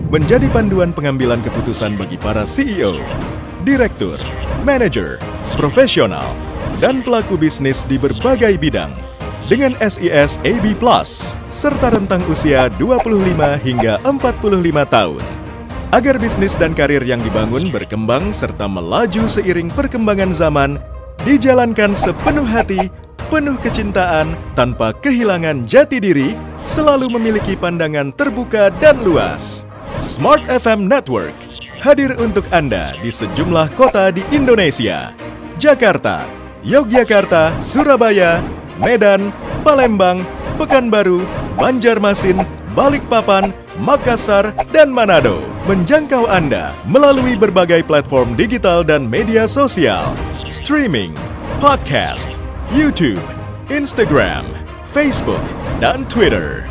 Menjadi panduan pengambilan keputusan bagi para CEO, direktur, manajer, profesional, dan pelaku bisnis di berbagai bidang dengan SIS AB+, serta rentang usia 25 hingga 45 tahun. Agar bisnis dan karir yang dibangun berkembang serta melaju seiring perkembangan zaman, dijalankan sepenuh hati, penuh kecintaan, tanpa kehilangan jati diri, selalu memiliki pandangan terbuka dan luas. Smart FM Network hadir untuk Anda di sejumlah kota di Indonesia. Jakarta, Yogyakarta, Surabaya, Medan, Palembang, Pekanbaru, Banjarmasin, Balikpapan, Makassar, dan Manado. Menjangkau Anda melalui berbagai platform digital dan media sosial, streaming, podcast, YouTube, Instagram, Facebook, dan Twitter.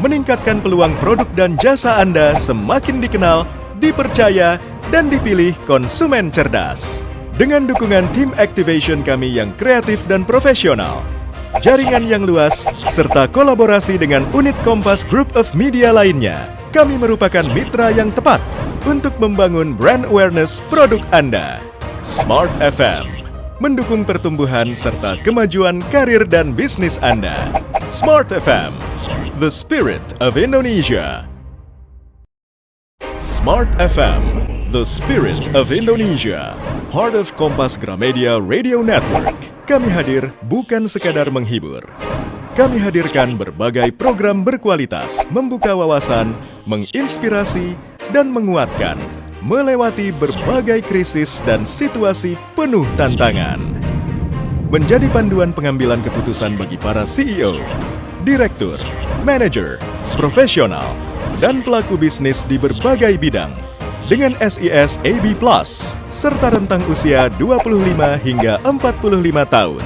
Meningkatkan peluang produk dan jasa Anda semakin dikenal, dipercaya, dan dipilih konsumen cerdas. Dengan dukungan tim activation kami yang kreatif dan profesional, jaringan yang luas, serta kolaborasi dengan unit Kompas Group of Media lainnya, kami merupakan mitra yang tepat untuk membangun brand awareness produk Anda. Smart FM mendukung pertumbuhan serta kemajuan karir dan bisnis Anda. Smart FM, the spirit of Indonesia. Smart FM, the spirit of Indonesia, part of Kompas Gramedia Radio Network. Kami hadir bukan sekadar menghibur. Kami hadirkan berbagai program berkualitas, membuka wawasan, menginspirasi, dan menguatkan, melewati berbagai krisis dan situasi penuh tantangan. Menjadi panduan pengambilan keputusan bagi para CEO, direktur, manajer, profesional, dan pelaku bisnis di berbagai bidang dengan SIS AB+, serta rentang usia 25 hingga 45 tahun.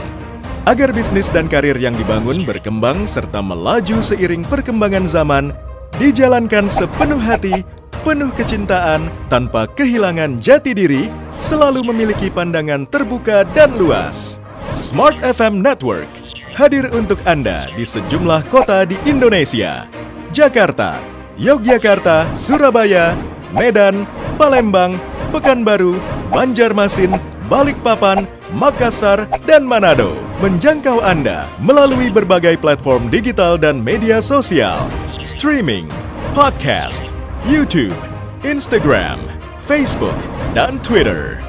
Agar bisnis dan karir yang dibangun berkembang serta melaju seiring perkembangan zaman, dijalankan sepenuh hati, penuh kecintaan, tanpa kehilangan jati diri, selalu memiliki pandangan terbuka dan luas. Smart FM Network hadir untuk Anda di sejumlah kota di Indonesia. Jakarta, Yogyakarta, Surabaya, Medan, Palembang, Pekanbaru, Banjarmasin, Balikpapan, Makassar, dan Manado. Menjangkau Anda melalui berbagai platform digital dan media sosial, streaming, podcast, YouTube, Instagram, Facebook, dan Twitter.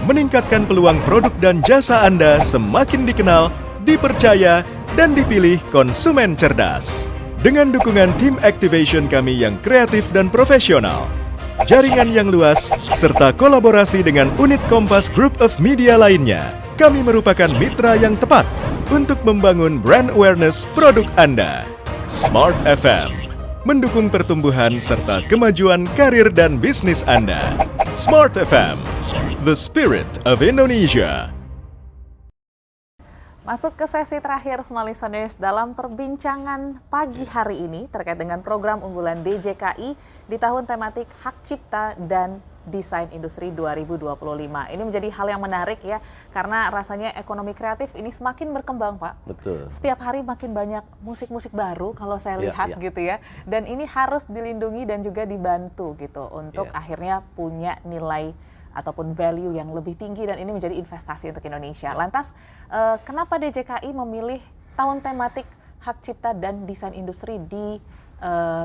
Meningkatkan peluang produk dan jasa Anda semakin dikenal, dipercaya, dan dipilih konsumen cerdas. Dengan dukungan tim activation kami yang kreatif dan profesional, jaringan yang luas, serta kolaborasi dengan unit Kompas Group of Media lainnya, kami merupakan mitra yang tepat untuk membangun brand awareness produk Anda. Smart FM, mendukung pertumbuhan serta kemajuan karir dan bisnis Anda. Smart FM, the spirit of Indonesia. Masuk ke sesi terakhir Smart Listeners dalam perbincangan pagi hari ini terkait dengan program unggulan DJKI di tahun tematik Hak Cipta dan Desain Industri 2025. Ini menjadi hal yang menarik ya, karena rasanya ekonomi kreatif ini semakin berkembang, Pak. Betul. Setiap hari makin banyak musik-musik baru kalau saya lihat gitu ya. Dan ini harus dilindungi dan juga dibantu gitu untuk akhirnya punya nilai ataupun value yang lebih tinggi, dan ini menjadi investasi untuk Indonesia. Lantas, kenapa DJKI memilih tahun tematik Hak Cipta dan Desain Industri di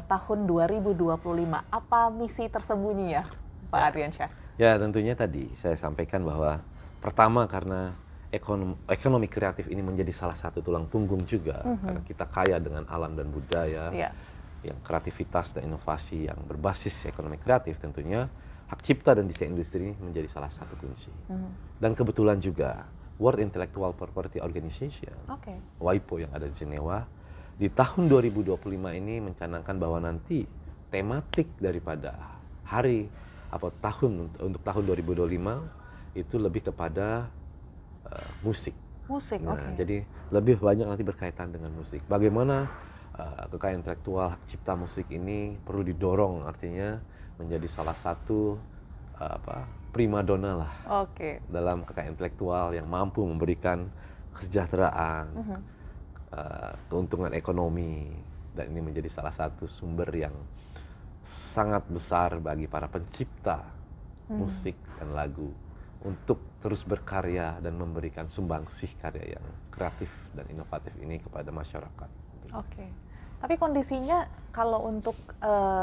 tahun 2025? Apa misi tersembunyinya, Pak Ardiansyah? Ya, tentunya tadi saya sampaikan bahwa pertama karena ekonomi kreatif ini menjadi salah satu tulang punggung juga, karena kita kaya dengan alam dan budaya, yang kreativitas dan inovasi yang berbasis ekonomi kreatif tentunya. Hak cipta dan desain industri menjadi salah satu kunci. Dan kebetulan juga World Intellectual Property Organization, WIPO yang ada di Jenewa, di tahun 2025 ini mencanangkan bahwa nanti tematik daripada hari atau tahun untuk tahun 2025 itu lebih kepada musik. Jadi lebih banyak nanti berkaitan dengan musik. Bagaimana kekayaan intelektual hak cipta musik ini perlu didorong, artinya menjadi salah satu primadona lah dalam kekayaan intelektual yang mampu memberikan kesejahteraan, keuntungan ekonomi, dan ini menjadi salah satu sumber yang sangat besar bagi para pencipta musik dan lagu untuk terus berkarya dan memberikan sumbangsih karya yang kreatif dan inovatif ini kepada masyarakat. Tapi kondisinya kalau untuk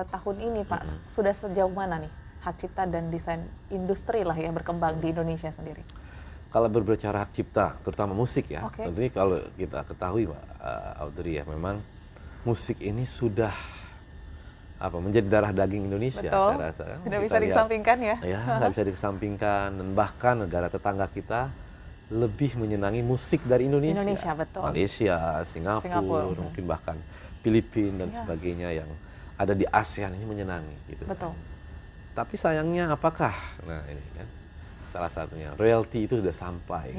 tahun ini Pak, sudah sejauh mana nih hak cipta dan desain industri lah ya berkembang di Indonesia sendiri? Kalau berbicara hak cipta, terutama musik ya, tentunya kalau kita ketahui Pak Audrey ya, memang musik ini sudah menjadi darah daging Indonesia. Betul. Saya rasa. Tidak bisa dikesampingkan ya? Ya, nggak bisa dikesampingkan, dan bahkan negara tetangga kita lebih menyenangi musik dari Indonesia. Betul. Malaysia, Singapura, mungkin bahkan Filipina dan sebagainya yang ada di ASEAN ini menyenangi gitu. Betul. Tapi sayangnya apakah, nah ini kan salah satunya, royalti itu sudah sampai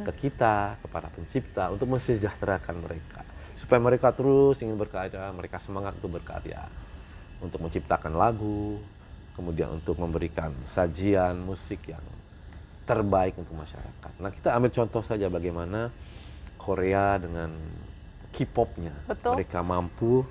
ke kita, kepada pencipta untuk mensejahterakan mereka, supaya mereka terus ingin berkarya, mereka semangat untuk berkarya, untuk menciptakan lagu, kemudian untuk memberikan sajian musik yang terbaik untuk masyarakat. Nah, kita ambil contoh saja bagaimana Korea dengan K-popnya, mereka mampu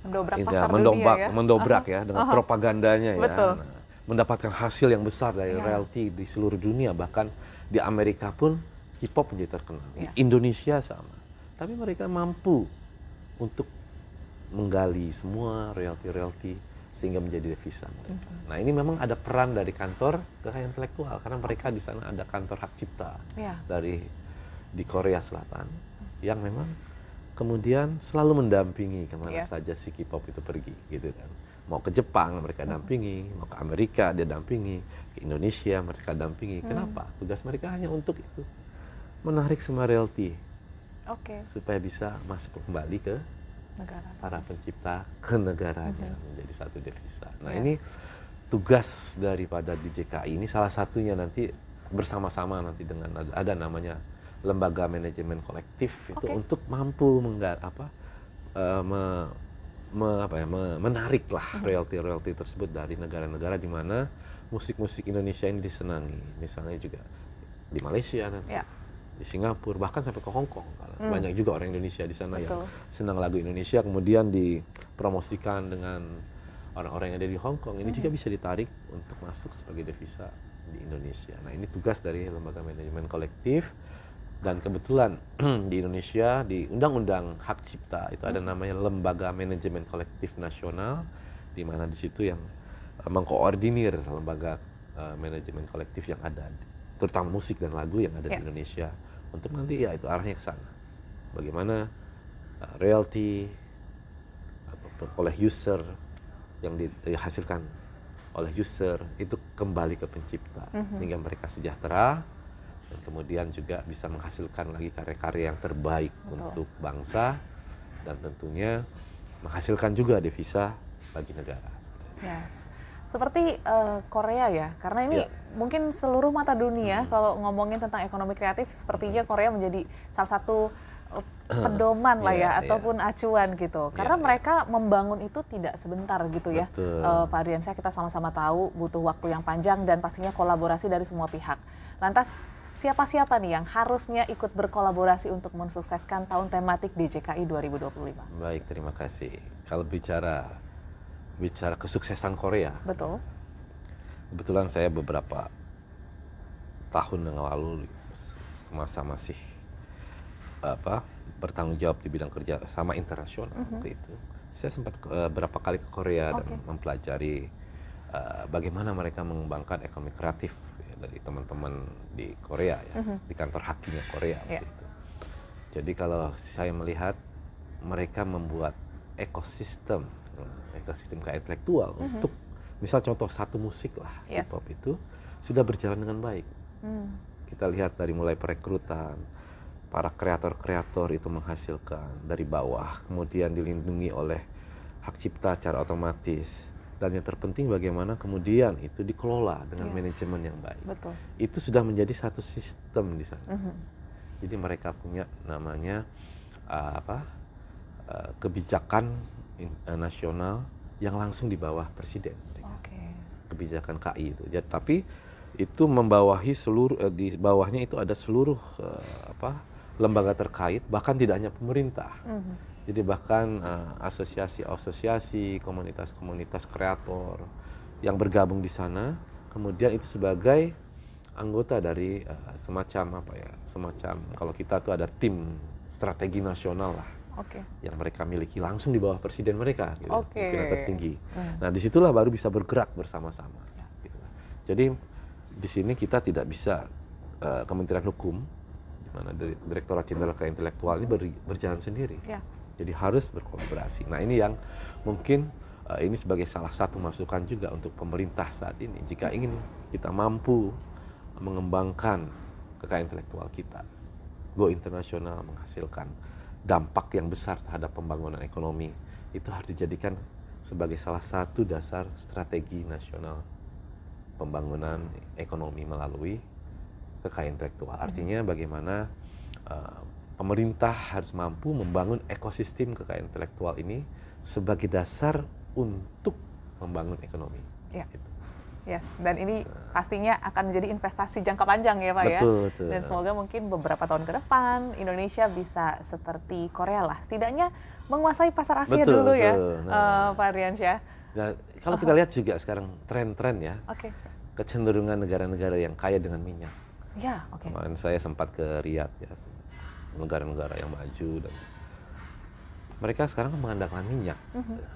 mendobrak pasar dunia, mendobrak ya dengan propagandanya ya, Betul. mendapatkan hasil yang besar dari royalti di seluruh dunia, bahkan di Amerika pun K-pop menjadi terkenal, di Indonesia sama. Tapi mereka mampu untuk menggali semua royalti sehingga menjadi devisa mereka. Nah, ini memang ada peran dari kantor kekayaan intelektual, karena mereka di sana ada kantor hak cipta di Korea Selatan yang memang kemudian selalu mendampingi kemana saja si K-pop itu pergi, gitu kan. Mau ke Jepang mereka dampingi, mau ke Amerika dia dampingi, ke Indonesia mereka dampingi. Kenapa? Tugas mereka hanya untuk itu, menarik semua royalti, supaya bisa masuk kembali ke para pencipta, ke negaranya, menjadi satu devisa. Nah, ini tugas daripada DJKI ini salah satunya nanti bersama-sama nanti dengan ada namanya lembaga manajemen kolektif itu untuk mampu menarik lah royalti tersebut dari negara-negara di mana musik-musik Indonesia ini disenangi, misalnya juga di Malaysia nanti, di Singapura, bahkan sampai ke Hong Kong. Banyak juga orang Indonesia di sana yang senang lagu Indonesia, kemudian dipromosikan dengan orang-orang yang ada di Hong Kong. Ini juga bisa ditarik untuk masuk sebagai devisa di Indonesia. Nah, ini tugas dari lembaga manajemen kolektif, dan kebetulan di Indonesia di Undang-Undang Hak Cipta itu ada namanya Lembaga Manajemen Kolektif Nasional, di mana di situ yang mengkoordinir lembaga manajemen kolektif yang ada, terutama musik dan lagu yang ada di Indonesia, untuk nanti ya itu arahnya ke sana. Bagaimana royalti oleh user yang dihasilkan oleh user itu kembali ke pencipta, sehingga mereka sejahtera dan kemudian juga bisa menghasilkan lagi karya-karya yang terbaik untuk bangsa, dan tentunya menghasilkan juga devisa bagi negara. Yes. Seperti Korea ya, karena ini mungkin seluruh mata dunia kalau ngomongin tentang ekonomi kreatif, sepertinya Korea menjadi salah satu pedoman lah ya, ataupun acuan gitu. Karena mereka membangun itu tidak sebentar gitu ya. Pak Adriansyah, kita sama-sama tahu butuh waktu yang panjang dan pastinya kolaborasi dari semua pihak. Lantas siapa-siapa nih yang harusnya ikut berkolaborasi untuk mensukseskan tahun tematik DJKI 2025? Baik, terima kasih. Kalau bicara kesuksesan Korea, betul. Kebetulan saya beberapa tahun yang lalu semasa masih bertanggung jawab di bidang kerja sama internasional waktu itu, saya sempat beberapa kali ke Korea dan mempelajari bagaimana mereka mengembangkan ekonomi kreatif ya, dari teman-teman di Korea ya, di kantor hakimnya Korea waktu itu. Jadi kalau saya melihat mereka membuat ekosistem kayak intelektual untuk misal contoh satu musik lah, hip hop itu sudah berjalan dengan baik. Kita lihat dari mulai perekrutan, para kreator-kreator itu menghasilkan dari bawah, kemudian dilindungi oleh hak cipta secara otomatis, dan yang terpenting bagaimana kemudian itu dikelola dengan manajemen yang baik. Betul. Itu sudah menjadi satu sistem di sana. Jadi mereka punya namanya kebijakan nasional yang langsung di bawah presiden. Kebijakan KI itu. Jadi, tapi itu membawahi seluruh di bawahnya itu ada seluruh lembaga terkait, bahkan tidak hanya pemerintah. Jadi bahkan asosiasi-asosiasi, komunitas-komunitas kreator yang bergabung di sana, kemudian itu sebagai anggota dari semacam kalau kita tuh ada tim strategi nasional lah. Yang mereka miliki langsung di bawah presiden mereka, gitu, pimpinan tertinggi. Nah, disitulah baru bisa bergerak bersama-sama. Gitu. Jadi di sini kita tidak bisa Kementerian Hukum, di mana Direktorat Jenderal Kekayaan Intelektual ini berjalan sendiri. Jadi harus berkolaborasi. Nah, ini yang mungkin ini sebagai salah satu masukan juga untuk pemerintah saat ini, jika ingin kita mampu mengembangkan kekayaan intelektual kita, go internasional, menghasilkan dampak yang besar terhadap pembangunan ekonomi, itu harus dijadikan sebagai salah satu dasar strategi nasional pembangunan ekonomi melalui kekayaan intelektual. Artinya bagaimana pemerintah harus mampu membangun ekosistem kekayaan intelektual ini sebagai dasar untuk membangun ekonomi. Gitu. Yes, dan ini pastinya akan menjadi investasi jangka panjang ya Pak ya. Betul. Dan semoga mungkin beberapa tahun ke depan Indonesia bisa seperti Korea lah, setidaknya menguasai pasar Asia dulu ya, Pak Adriansyah. Nah, kalau kita lihat juga sekarang tren-tren ya, kecenderungan negara-negara yang kaya dengan minyak. Kemarin saya sempat ke Riyadh ya, negara-negara yang maju, dan mereka sekarang mengandalkan minyak,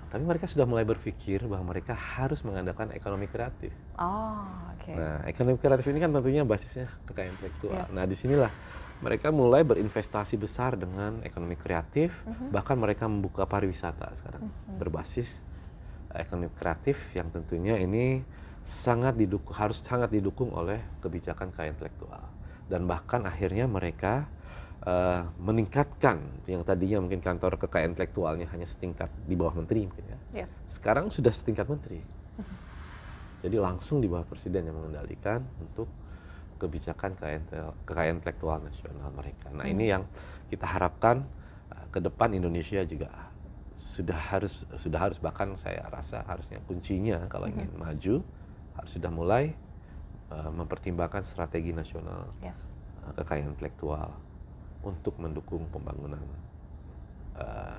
tapi mereka sudah mulai berpikir bahwa mereka harus mengandalkan ekonomi kreatif. Nah, ekonomi kreatif ini kan tentunya basisnya kekayaan intelektual. Nah, disinilah mereka mulai berinvestasi besar dengan ekonomi kreatif, bahkan mereka membuka pariwisata sekarang berbasis ekonomi kreatif, yang tentunya ini harus sangat didukung oleh kebijakan kekayaan intelektual, dan bahkan akhirnya mereka meningkatkan yang tadinya mungkin kantor kekayaan intelektualnya hanya setingkat di bawah menteri mungkin ya. Sekarang sudah setingkat menteri. Jadi langsung di bawah presiden yang mengendalikan untuk kebijakan kekayaan intelektual nasional mereka. Nah, ini yang kita harapkan ke depan Indonesia juga sudah harus bahkan saya rasa harusnya kuncinya kalau ingin maju harus sudah mulai mempertimbangkan strategi nasional kekayaan intelektual untuk mendukung pembangunan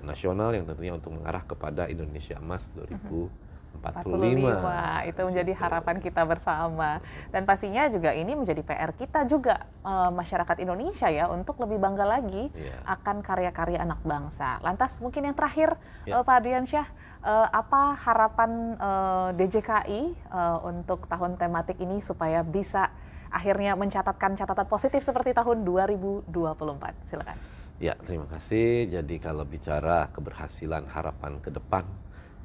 nasional yang tentunya untuk mengarah kepada Indonesia Emas 2045. 45. Itu menjadi harapan kita bersama. Dan pastinya juga ini menjadi PR kita juga, masyarakat Indonesia ya, untuk lebih bangga lagi akan karya-karya anak bangsa. Lantas mungkin yang terakhir, Pak Adriansyah, apa harapan DJKI untuk tahun tematik ini supaya bisa akhirnya mencatatkan catatan positif seperti tahun 2024? Silakan. Ya, terima kasih. Jadi kalau bicara keberhasilan harapan ke depan,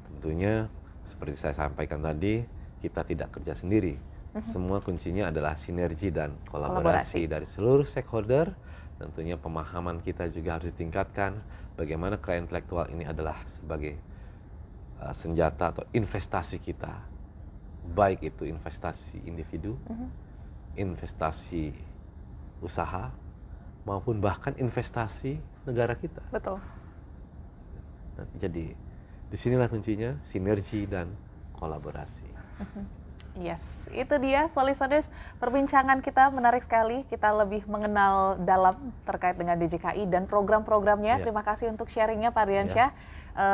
tentunya seperti saya sampaikan tadi, kita tidak kerja sendiri. Semua kuncinya adalah sinergi dan kolaborasi dari seluruh stakeholder. Tentunya pemahaman kita juga harus ditingkatkan. Bagaimana karya intelektual ini adalah sebagai senjata atau investasi kita. Baik itu investasi individu, investasi usaha, maupun bahkan investasi negara kita. Betul. Nah, jadi disinilah kuncinya, sinergi dan kolaborasi. Yes, itu dia, listeners, perbincangan kita menarik sekali. Kita lebih mengenal dalam terkait dengan DJKI dan program-programnya. Terima kasih untuk sharingnya, Pak Adriansyah.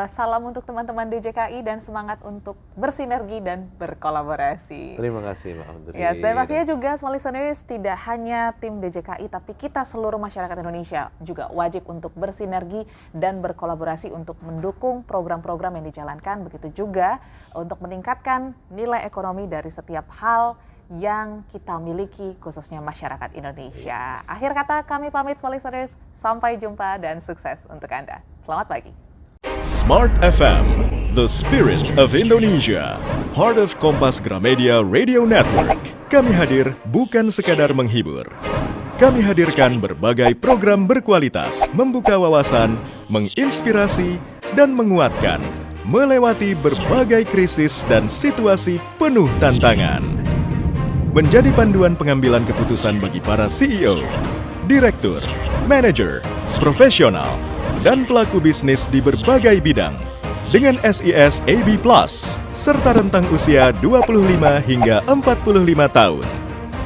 Salam untuk teman-teman DJKI dan semangat untuk bersinergi dan berkolaborasi. Terima kasih, Mbak Audrey. Yes, dan pastinya juga, listeners, tidak hanya tim DJKI, tapi kita seluruh masyarakat Indonesia juga wajib untuk bersinergi dan berkolaborasi untuk mendukung program-program yang dijalankan. Begitu juga untuk meningkatkan nilai ekonomi dari setiap hal yang kita miliki, khususnya masyarakat Indonesia. Akhir kata, kami pamit, listeners. Sampai jumpa dan sukses untuk Anda. Selamat pagi. Smart FM, the spirit of Indonesia, part of Kompas Gramedia Radio Network. Kami hadir bukan sekadar menghibur. Kami hadirkan berbagai program berkualitas, membuka wawasan, menginspirasi, dan menguatkan, melewati berbagai krisis dan situasi penuh tantangan. Menjadi panduan pengambilan keputusan bagi para CEO, direktur, manajer, profesional, dan pelaku bisnis di berbagai bidang dengan SIS AB+, serta rentang usia 25 hingga 45 tahun.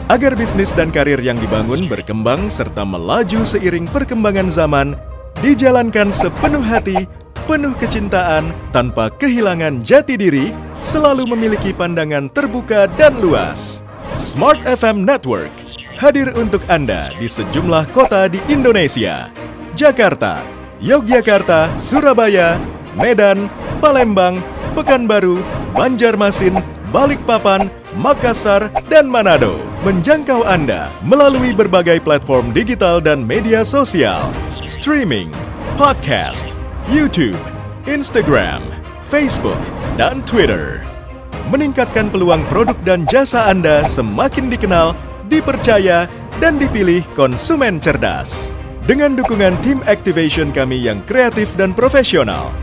Agar bisnis dan karir yang dibangun berkembang serta melaju seiring perkembangan zaman, dijalankan sepenuh hati, penuh kecintaan, tanpa kehilangan jati diri, selalu memiliki pandangan terbuka dan luas. Smart FM Network hadir untuk Anda di sejumlah kota di Indonesia. Jakarta, Yogyakarta, Surabaya, Medan, Palembang, Pekanbaru, Banjarmasin, Balikpapan, Makassar, dan Manado. Menjangkau Anda melalui berbagai platform digital dan media sosial, streaming, podcast, YouTube, Instagram, Facebook, dan Twitter. Meningkatkan peluang produk dan jasa Anda semakin dikenal, dipercaya, dan dipilih konsumen cerdas. Dengan dukungan tim activation kami yang kreatif dan profesional,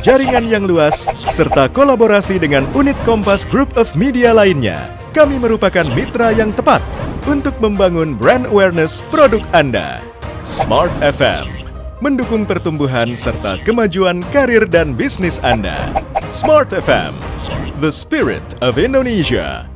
jaringan yang luas, serta kolaborasi dengan unit Kompas Group of Media lainnya, kami merupakan mitra yang tepat untuk membangun brand awareness produk Anda. Smart FM, mendukung pertumbuhan serta kemajuan karir dan bisnis Anda. Smart FM, the spirit of Indonesia.